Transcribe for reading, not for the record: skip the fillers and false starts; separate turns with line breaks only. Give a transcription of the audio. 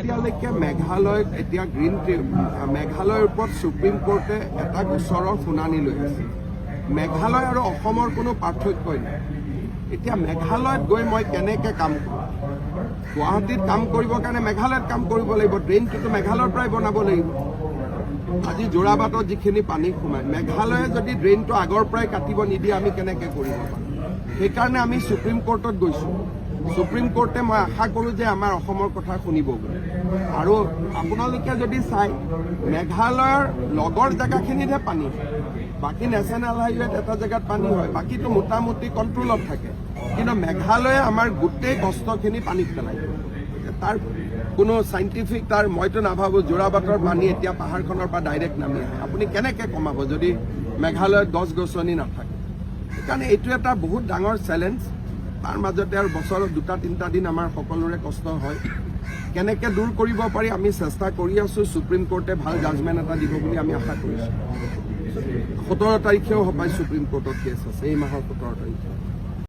এতিয়ালৈকে মেঘালয়ত এতিয়া মেঘালয়ৰ ওপৰত সুপ্ৰিম কোৰ্টে এটা গোচৰৰ শুনানি লৈ আছে। মেঘালয় আৰু অসমৰ কোনো পাৰ্থক্যই নাই। এতিয়া মেঘালয়ত গৈ মই কেনেকৈ কাম কৰোঁ? গুৱাহাটীত কাম কৰিবৰ কাৰণে মেঘালয়ত কাম কৰিব লাগিব। ড্ৰেইনটোতো মেঘালয়ৰ পৰাই বনাব লাগিব। আজি যোৰাবাটত যিখিনি পানী সোমায়, মেঘালয়ে যদি ড্ৰেইনটো আগৰ পৰাই কাটিব নিদিয়ে আমি কেনেকৈ কৰিব পাৰোঁ? সেইকাৰণে আমি সুপ্ৰিম কোৰ্টত গৈছোঁ। সুপ্ৰিম কোৰ্টে মই আশা কৰোঁ যে আমাৰ অসমৰ কথা শুনিব বুলি। আৰু আপোনালোকে যদি চাই, মেঘালয়ৰ লগৰ জেগাখিনিতহে পানী হয়। বাকী নেশ্যনেল হাইৱেত এটা জেগাত পানী হয়, বাকীটো মোটামুটি কণ্ট্ৰলত থাকে। কিন্তু মেঘালয়ে আমাৰ গোটেই কষ্টখিনি পানীত পেলাই। তাৰ কোনো চাইণ্টিফিক মইতো নাভাবোঁ যোৰাবাটৰ পানী এতিয়া পাহাৰখনৰ পৰা ডাইৰেক্ট নামি আহে। আপুনি কেনেকৈ কমাব যদি মেঘালয়ত গছ গছনি নাথাকে? সেইকাৰণে এইটো এটা বহুত ডাঙৰ চেলেঞ্জ। তাৰ মাজতে আৰু বছৰত 2-3 দিন আমাৰ সকলোৰে কষ্ট হয়। কেনেকৈ দূৰ কৰিব পাৰি আমি চেষ্টা কৰি আছোঁ। সুপ্ৰিম কোৰ্টে ভাল জাজমেণ্ট এটা দিব বুলি আমি আশা কৰিছোঁ। 17 তাৰিখেও হপায় সুপ্ৰিম কোৰ্টত কেছ আছে, এই মাহৰ 17 তাৰিখে।